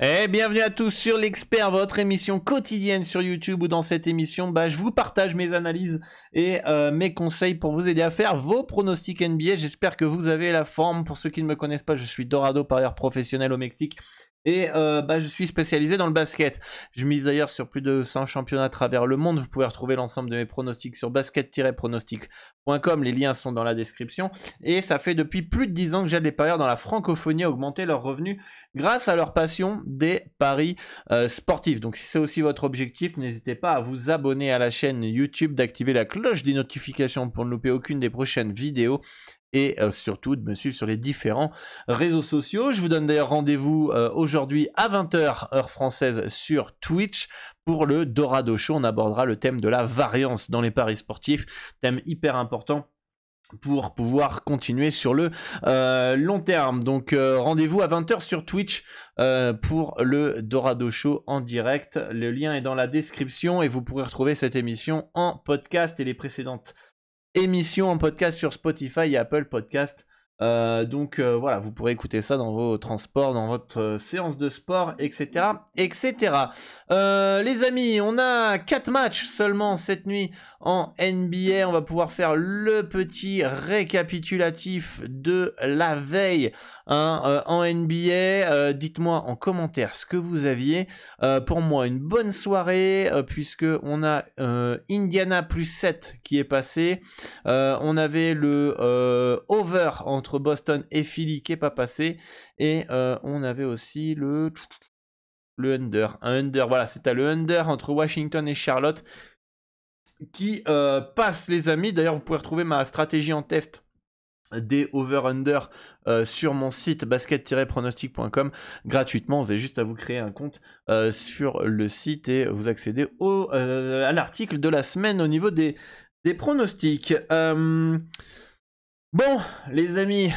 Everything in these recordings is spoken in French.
Bienvenue à tous sur l'Expert, votre émission quotidienne sur YouTube où dans cette émission, je vous partage mes analyses et mes conseils pour vous aider à faire vos pronostics NBA. J'espère que vous avez la forme. Pour ceux qui ne me connaissent pas, je suis Dorado, parieur professionnel au Mexique. Et je suis spécialisé dans le basket. Je mise d'ailleurs sur plus de 100 championnats à travers le monde. Vous pouvez retrouver l'ensemble de mes pronostics sur basket-pronostic.com. Les liens sont dans la description. Et ça fait depuis plus de 10 ans que j'aide les parieurs dans la francophonie à augmenter leurs revenus grâce à leur passion des paris sportifs. Donc si c'est aussi votre objectif, n'hésitez pas à vous abonner à la chaîne YouTube, d'activer la cloche des notifications pour ne louper aucune des prochaines vidéos. Et surtout de me suivre sur les différents réseaux sociaux. Je vous donne d'ailleurs rendez-vous aujourd'hui à 20h heure française sur Twitch pour le Dorado Show. On abordera le thème de la variance dans les paris sportifs, thème hyper important pour pouvoir continuer sur le long terme. Donc rendez-vous à 20h sur Twitch pour le Dorado Show en direct. Le lien est dans la description et vous pourrez retrouver cette émission en podcast et les précédentes émission en podcast sur Spotify et Apple Podcast. Voilà, vous pourrez écouter ça dans vos transports, dans votre séance de sport, etc. etc. Les amis, on a 4 matchs seulement cette nuit en NBA. On va pouvoir faire le petit récapitulatif de la veille en NBA. Dites-moi en commentaire ce que vous aviez. Pour moi, une bonne soirée puisque on a Indiana plus 7 qui est passé. On avait le over entre Boston et Philly qui n'est pas passé. Et on avait aussi le under. Un under, voilà, c'était le under entre Washington et Charlotte qui passe, les amis. D'ailleurs, vous pouvez retrouver ma stratégie en test des over-under sur mon site basket-pronostic.com gratuitement. Vous avez juste à vous créer un compte sur le site et vous accédez à l'article de la semaine au niveau des pronostics. Bon, les amis,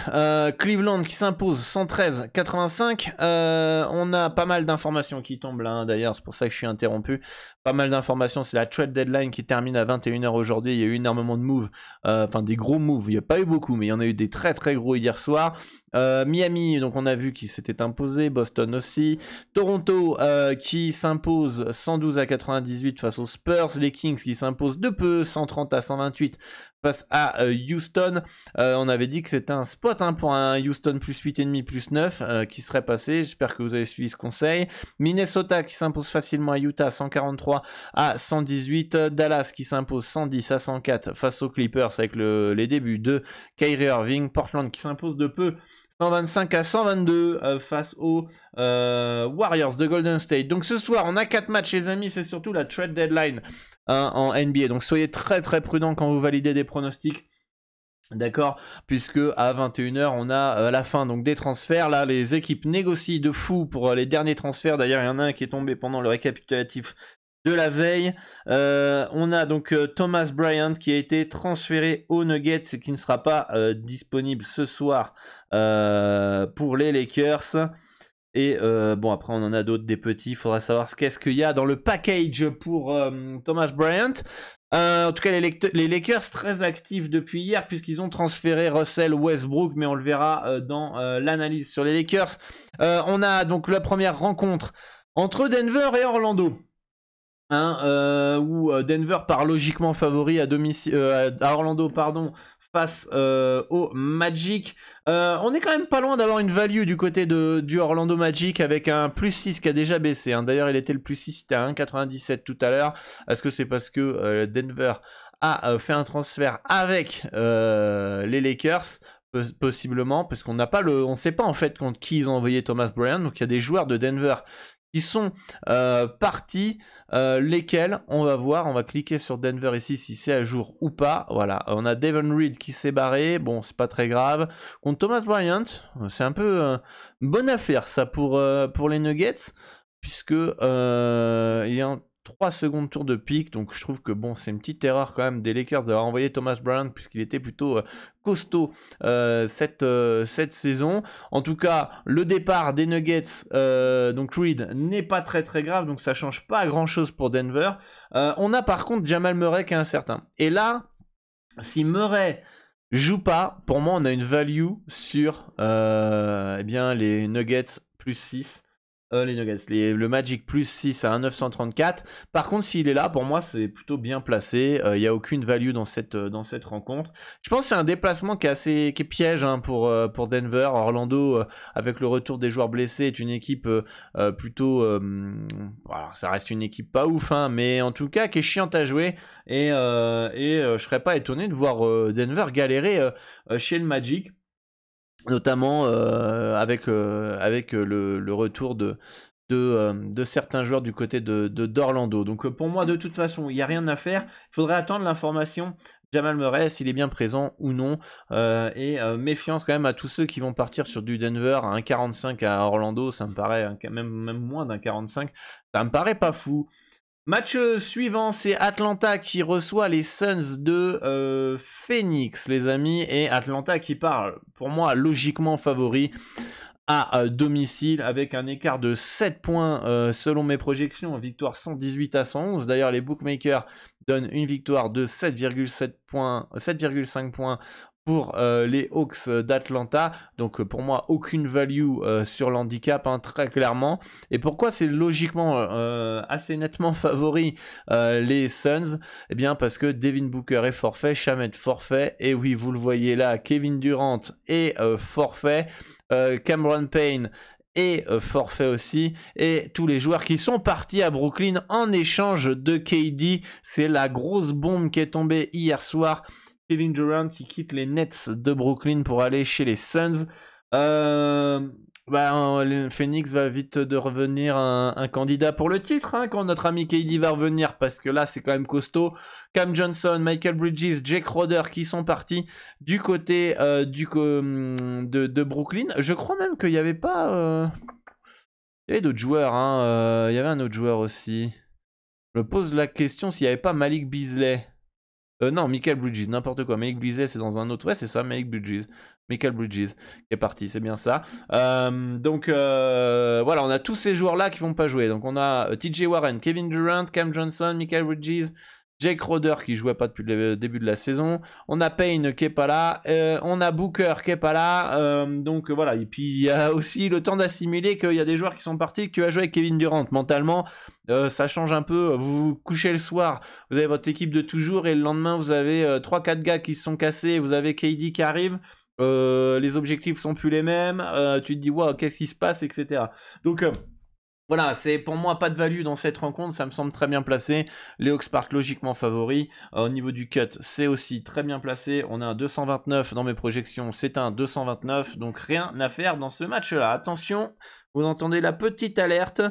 Cleveland qui s'impose 113-85. On a pas mal d'informations qui tombent là, d'ailleurs, c'est pour ça que je suis interrompu. Pas mal d'informations, c'est la trade deadline qui termine à 21h aujourd'hui. Il y a eu énormément de moves, des gros moves. Il n'y a pas eu beaucoup, mais il y en a eu des très très gros hier soir. Miami, donc on a vu qu'il s'était imposé, Boston aussi. Toronto qui s'impose 112-98 face aux Spurs. Les Kings qui s'imposent de peu, 130-128 face à Houston. On avait dit que c'était un spot pour un Houston plus 8,5 plus 9 qui serait passé. J'espère que vous avez suivi ce conseil. Minnesota qui s'impose facilement à Utah 143-118. Dallas qui s'impose 110-104 face aux Clippers avec les débuts de Kyrie Irving. Portland qui s'impose de peu 125-122 face aux Warriors de Golden State. Donc ce soir, on a 4 matchs, les amis. C'est surtout la trade deadline en NBA. Donc soyez très très prudents quand vous validez des pronostics. D'accord, puisque à 21h on a la fin donc des transferts. Là les équipes négocient de fou pour les derniers transferts. D'ailleurs il y en a un qui est tombé pendant le récapitulatif de la veille. On a donc Thomas Bryant qui a été transféré aux Nuggets et qui ne sera pas disponible ce soir pour les Lakers. Et après on en a d'autres, des petits. Il faudra savoir qu'est-ce qu'il y a dans le package pour Thomas Bryant. En tout cas les Lakers très actifs depuis hier puisqu'ils ont transféré Russell Westbrook, mais on le verra dans l'analyse sur les Lakers. On a donc la première rencontre entre Denver et Orlando. Où Denver part logiquement favori à Orlando, face au Magic. On est quand même pas loin d'avoir une value du côté du Orlando Magic avec un plus 6 qui a déjà baissé. D'ailleurs, il était le plus 6, c'était à 1,97 tout à l'heure. Est-ce que c'est parce que Denver a fait un transfert avec les Lakers ? Possiblement, parce qu'on n'a pas on sait pas en fait contre qui ils ont envoyé Thomas Bryant. Donc il y a des joueurs de Denver qui sont partis, lesquels on va voir. On va cliquer sur Denver ici si c'est à jour ou pas. Voilà, on a Devin Reed qui s'est barré, bon c'est pas très grave. Contre Thomas Bryant, c'est un peu une bonne affaire ça pour les Nuggets, puisque il y a 3 secondes tour de pique, donc je trouve que bon c'est une petite erreur quand même des Lakers d'avoir envoyé Thomas Bryant puisqu'il était plutôt costaud cette saison. En tout cas le départ des Nuggets, donc Reed, n'est pas très très grave, donc ça change pas grand chose pour Denver. On a par contre Jamal Murray qui est incertain, et là si Murray joue pas, pour moi on a une value sur les Nuggets plus 6. Les Nuggets, le Magic plus 6 à 1,934. Par contre, s'il est là, pour moi, c'est plutôt bien placé. Il n'y a aucune value dans cette rencontre. Je pense que c'est un déplacement qui est piège hein, pour Denver. Orlando, avec le retour des joueurs blessés, est une équipe plutôt... voilà, ça reste une équipe pas ouf, hein, mais en tout cas qui est chiante à jouer. Et je serais pas étonné de voir Denver galérer chez le Magic. Notamment avec le retour de certains joueurs du côté d'Orlando. Donc pour moi, de toute façon, il n'y a rien à faire. Il faudrait attendre l'information. Jamal Murray, s'il est bien présent ou non. Et méfiance quand même à tous ceux qui vont partir sur du Denver à 1,45 à Orlando. Ça me paraît même moins d'un 45. Ça me paraît pas fou. Match suivant, c'est Atlanta qui reçoit les Suns de Phoenix, les amis, et Atlanta qui part, pour moi, logiquement favori à domicile avec un écart de 7 points selon mes projections, victoire 118 à 111. D'ailleurs, les bookmakers donnent une victoire de 7,5 points pour les Hawks d'Atlanta. Donc pour moi, aucune value sur l'handicap, hein, très clairement. Et pourquoi c'est logiquement assez nettement favori les Suns? Eh bien parce que Devin Booker est forfait, Shamet forfait, et oui, vous le voyez là, Kevin Durant est forfait, Cameron Payne et forfait aussi, et tous les joueurs qui sont partis à Brooklyn en échange de KD. C'est la grosse bombe qui est tombée hier soir. Kevin Durant qui quitte les Nets de Brooklyn pour aller chez les Suns. Phoenix va vite de revenir un candidat pour le titre hein, quand notre ami KD va revenir, parce que là c'est quand même costaud. Cam Johnson, Michael Bridges, Jake Crowder qui sont partis du côté de Brooklyn. Je crois même qu'il n'y avait pas... Il y avait d'autres joueurs, hein. Il y avait un autre joueur aussi. Je me pose la question s'il n'y avait pas Malik Beasley. Non, Michael Bridges, n'importe quoi. Malik Beasley, c'est dans un autre. Ouais, c'est ça, Malik Bridges. Michael Bridges qui est parti, c'est bien ça. Donc voilà, on a tous ces joueurs-là qui vont pas jouer. Donc on a TJ Warren, Kevin Durant, Cam Johnson, Michael Bridges, Jake Crowder qui jouait pas depuis le début de la saison. On a Payne qui est pas là. On a Booker qui est pas là. Donc voilà. Et puis il y a aussi le temps d'assimiler qu'il y a des joueurs qui sont partis, que tu as joué avec Kevin Durant. Mentalement, ça change un peu. Vous vous couchez le soir, vous avez votre équipe de toujours, et le lendemain vous avez 3-4 gars qui se sont cassés. Vous avez KD qui arrive. Les objectifs sont plus les mêmes. Tu te dis waouh, qu'est-ce qui se passe, etc. Donc voilà, c'est pour moi pas de value dans cette rencontre, ça me semble très bien placé. Les Hawks partent logiquement favoris. Au niveau du cut, c'est aussi très bien placé. On a un 229 dans mes projections, c'est un 229, donc rien à faire dans ce match-là. Attention, vous entendez la petite alerte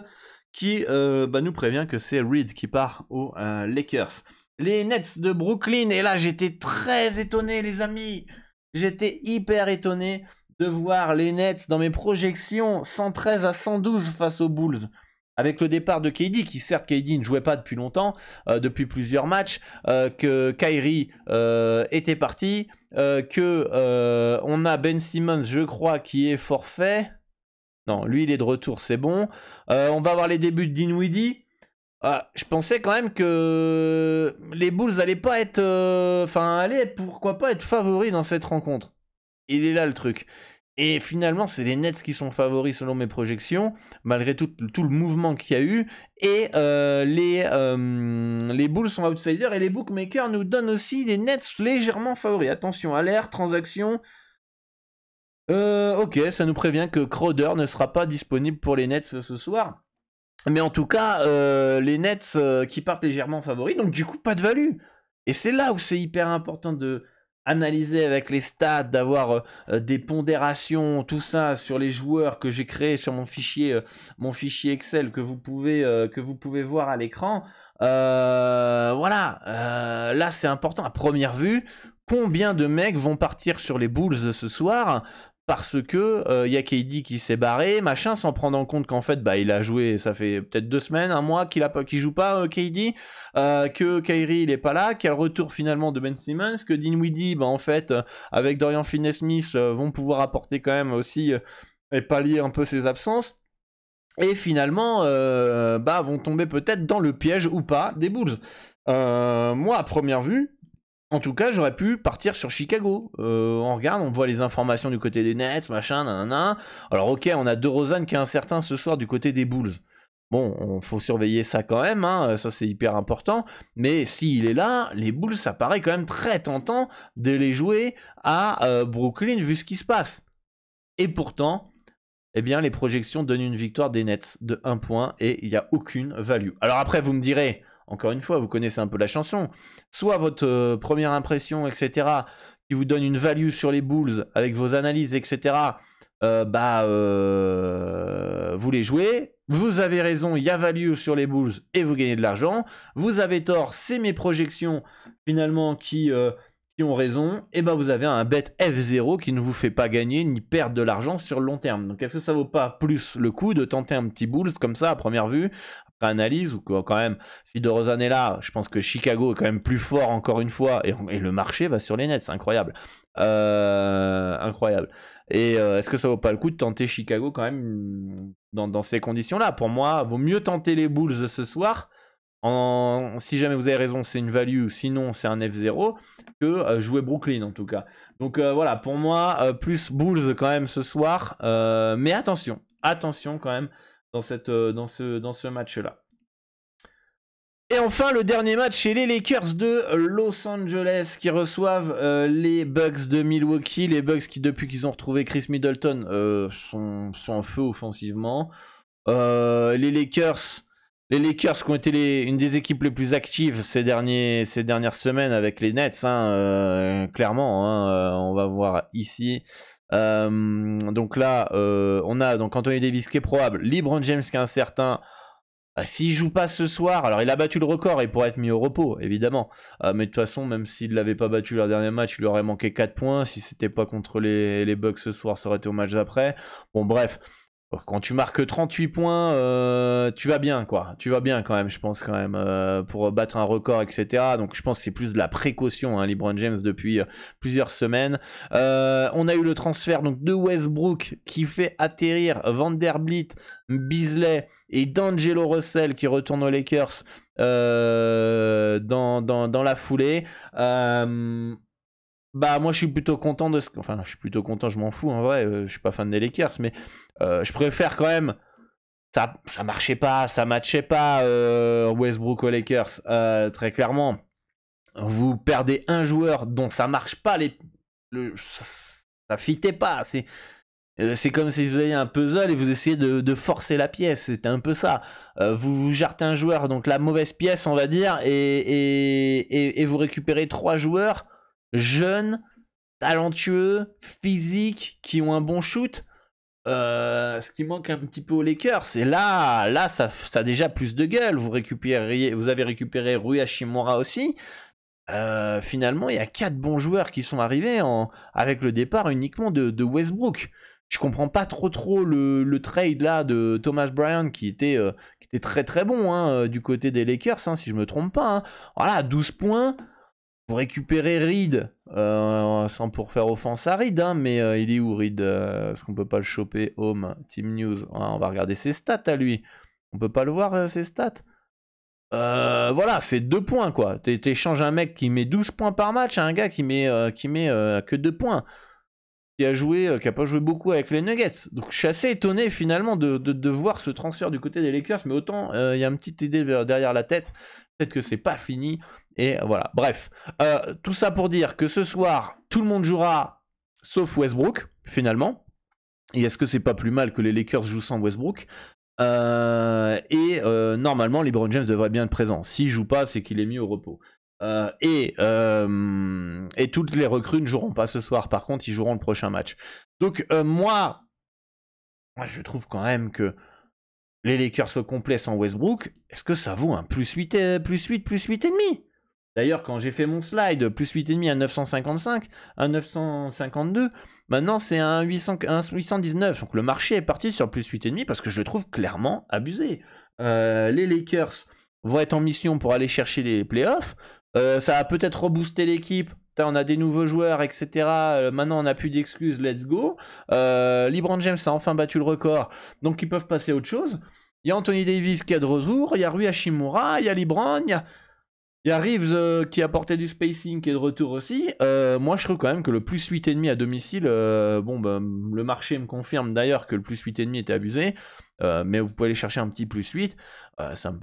qui nous prévient que c'est Reed qui part aux Lakers. Les Nets de Brooklyn, et là j'étais très étonné les amis. J'étais hyper étonné de voir les Nets dans mes projections 113 à 112 face aux Bulls. Avec le départ de KD, qui certes KD ne jouait pas depuis longtemps, depuis plusieurs matchs, que Kyrie était parti, on a Ben Simmons, je crois, qui est forfait. Non, lui il est de retour, c'est bon. On va avoir les débuts de Dinwiddie. Je pensais quand même que les Bulls allaient pas être... pourquoi pas être favoris dans cette rencontre. Il est là le truc. Et finalement, c'est les Nets qui sont favoris selon mes projections, malgré tout le mouvement qu'il y a eu. Et les Bulls sont outsiders, et les bookmakers nous donnent aussi les Nets légèrement favoris. Attention, alerte, transaction. Ok, ça nous prévient que Crowder ne sera pas disponible pour les Nets ce soir. Mais en tout cas, les Nets qui partent légèrement favoris, donc du coup, pas de value. Et c'est là où c'est hyper important de analyser avec les stats, d'avoir des pondérations, tout ça sur les joueurs que j'ai créé sur mon fichier Excel que vous pouvez voir à l'écran. Voilà, là c'est important à première vue. Combien de mecs vont partir sur les Bulls ce soir? Parce que y a KD qui s'est barré, machin, sans prendre en compte qu'en fait, il a joué, ça fait peut-être 2 semaines, un mois qu'il joue pas KD, que Kyrie il est pas là, qu'il y a le retour finalement de Ben Simmons, que Dinwiddie, en fait, avec Dorian Finney-Smith, vont pouvoir apporter quand même aussi et pallier un peu ses absences. Et finalement, vont tomber peut-être dans le piège ou pas des Bulls. Moi, à première vue, En tout cas, j'aurais pu partir sur Chicago. On regarde, on voit les informations du côté des Nets, machin, nanana. Alors ok, on a DeRozan qui est incertain ce soir du côté des Bulls. Bon, il faut surveiller ça quand même, hein, ça c'est hyper important. Mais s'il est là, les Bulls, ça paraît quand même très tentant de les jouer à Brooklyn vu ce qui se passe. Et pourtant, eh bien, les projections donnent une victoire des Nets de 1 point et il n'y a aucune value. Alors après, vous me direz, encore une fois, vous connaissez un peu la chanson, soit votre première impression, etc., qui vous donne une value sur les Bulls avec vos analyses, etc., vous les jouez. Vous avez raison, il y a value sur les Bulls et vous gagnez de l'argent. Vous avez tort, c'est mes projections finalement qui ont raison. Et vous avez un bet F0 qui ne vous fait pas gagner ni perdre de l'argent sur le long terme. Donc est-ce que ça vaut pas plus le coup de tenter un petit Bulls comme ça à première vue, après analyse, ou quand même, si DeRozan est là, je pense que Chicago est quand même plus fort encore une fois et le marché va sur les Nets, c'est incroyable. Incroyable. Et est-ce que ça vaut pas le coup de tenter Chicago quand même dans ces conditions-là? Pour moi, vaut mieux tenter les Bulls ce soir. Si jamais vous avez raison, c'est une value, sinon c'est un F0, que jouer Brooklyn en tout cas. Donc voilà, pour moi, plus Bulls quand même ce soir. Mais attention quand même dans ce match-là. Et enfin, le dernier match, c'est les Lakers de Los Angeles qui reçoivent les Bucks de Milwaukee. Les Bucks qui, depuis qu'ils ont retrouvé Chris Middleton, sont en feu offensivement. Les Lakers qui ont été une des équipes les plus actives ces dernières semaines avec les Nets, clairement, on va voir ici. Donc là, on a donc Anthony Davis qui est probable, LeBron James qui est incertain. S'il joue pas ce soir, alors il a battu le record, il pourrait être mis au repos, évidemment. Mais de toute façon, même s'il l'avait pas battu leur dernier match, il lui aurait manqué 4 points. Si c'était pas contre les Bucks ce soir, ça aurait été au match d'après. Bon, bref. Quand tu marques 38 points, tu vas bien, quoi. Tu vas bien quand même, je pense, quand même, pour battre un record, etc. Donc je pense que c'est plus de la précaution, LeBron James, depuis plusieurs semaines. On a eu le transfert donc de Westbrook qui fait atterrir Vanderbilt, Beasley et D'Angelo Russell qui retourne aux Lakers dans la foulée. Moi je suis plutôt content je suis plutôt content, je m'en fous en vrai, je suis pas fan des Lakers, mais je préfère quand même, ça marchait pas, ça matchait pas Westbrook aux Lakers, très clairement. Vous perdez un joueur dont ça marche pas, ça fitait pas, c'est comme si vous aviez un puzzle et vous essayez de forcer la pièce, c'était un peu ça. Vous jartez un joueur, donc la mauvaise pièce on va dire, et vous récupérez 3 joueurs jeunes, talentueux, physiques, qui ont un bon shoot. Ce qui manque un petit peu aux Lakers, c'est là ça a déjà plus de gueule. Vous avez récupéré Rui Hachimura aussi. Finalement, il y a 4 bons joueurs qui sont arrivés avec le départ uniquement de Westbrook. Je comprends pas trop le trade là de Thomas Bryant qui était très très bon du côté des Lakers, si je me trompe pas. Voilà, 12 points. Vous récupérez Reed, sans pour faire offense à Reed, mais il est où Reed? Est-ce qu'on peut pas le choper? Home, Team News, on va regarder ses stats à lui. On peut pas le voir, ses stats? Voilà, c'est 2 points quoi. T'échanges un mec qui met 12 points par match à un gars qui met que 2 points. Qui a pas joué beaucoup avec les Nuggets. Donc je suis assez étonné finalement de voir ce transfert du côté des Lakers, mais autant il y a une petite idée derrière la tête. Peut-être que c'est pas fini. Et voilà, bref. Tout ça pour dire que ce soir, tout le monde jouera, sauf Westbrook, finalement. Et est-ce que c'est pas plus mal que les Lakers jouent sans Westbrook? Normalement, LeBron James devrait bien être présent. S'il joue pas, c'est qu'il est mis au repos. Et toutes les recrues ne joueront pas ce soir. Par contre, ils joueront le prochain match. Donc, moi, je trouve quand même que les Lakers au complet sans Westbrook, est-ce que ça vaut un plus 8 et demi? D'ailleurs, quand j'ai fait mon slide, plus 8,5 à 955, à 952, maintenant c'est un 819. Donc le marché est parti sur plus 8,5 parce que je le trouve clairement abusé. Les Lakers vont être en mission pour aller chercher les playoffs. Ça va peut-être rebooster l'équipe. On a des nouveaux joueurs, etc. Maintenant, on n'a plus d'excuses. Let's go. LeBron James a enfin battu le record. Donc, ils peuvent passer à autre chose. Il y a Anthony Davis qui est de retour. Il y a Rui Hachimura. Il y a LeBron. Il y a Reeves qui apportait du spacing qui est de retour aussi. Moi, je trouve quand même que le plus 8,5 à domicile, le marché me confirme d'ailleurs que le plus 8,5 était abusé. Mais vous pouvez aller chercher un petit plus 8. Ça me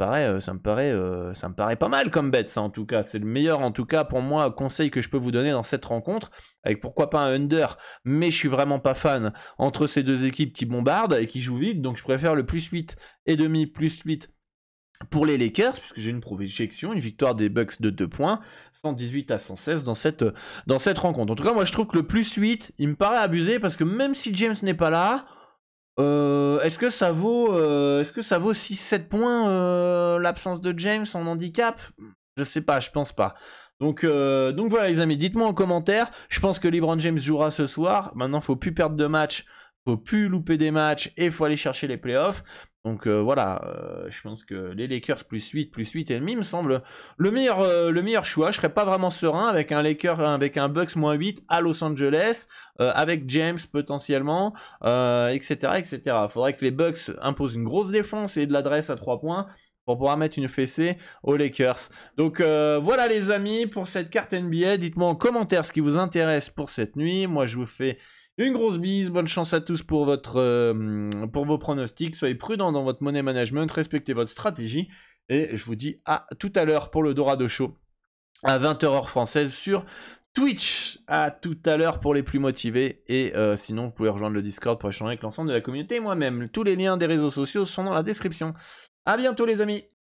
paraît pas mal comme bet, ça en tout cas. C'est le meilleur, en tout cas, pour moi, conseil que je peux vous donner dans cette rencontre. Avec pourquoi pas un under, mais je suis vraiment pas fan entre ces deux équipes qui bombardent et qui jouent vite. Donc je préfère le plus 8,5, plus 8 pour les Lakers, puisque j'ai une projection, une victoire des Bucks de 2 points, 118 à 116 dans cette rencontre. En tout cas, moi je trouve que le plus 8, il me paraît abusé, parce que même si James n'est pas là, est-ce que ça vaut 6-7 points l'absence de James en handicap? Je sais pas, je pense pas. Donc voilà les amis, dites-moi en commentaire. Je pense que LeBron James jouera ce soir. Maintenant, faut plus perdre de matchs, faut plus louper des matchs et faut aller chercher les playoffs. Donc voilà, je pense que les Lakers plus 8 et demi me semble le meilleur choix. Je serais pas vraiment serein avec un Bucks moins 8 à Los Angeles, avec James potentiellement, etc., etc. Il faudrait que les Bucks imposent une grosse défense et de l'adresse à 3 points pour pouvoir mettre une fessée aux Lakers. Donc voilà les amis pour cette carte NBA. Dites-moi en commentaire ce qui vous intéresse pour cette nuit. Moi je vous fais une grosse bise, bonne chance à tous pour vos pronostics. Soyez prudents dans votre money management, respectez votre stratégie. Et je vous dis à tout à l'heure pour le Dorado Show à 20h heure française sur Twitch. À tout à l'heure pour les plus motivés. Et sinon, vous pouvez rejoindre le Discord pour échanger avec l'ensemble de la communauté et moi-même. Tous les liens des réseaux sociaux sont dans la description. À bientôt les amis.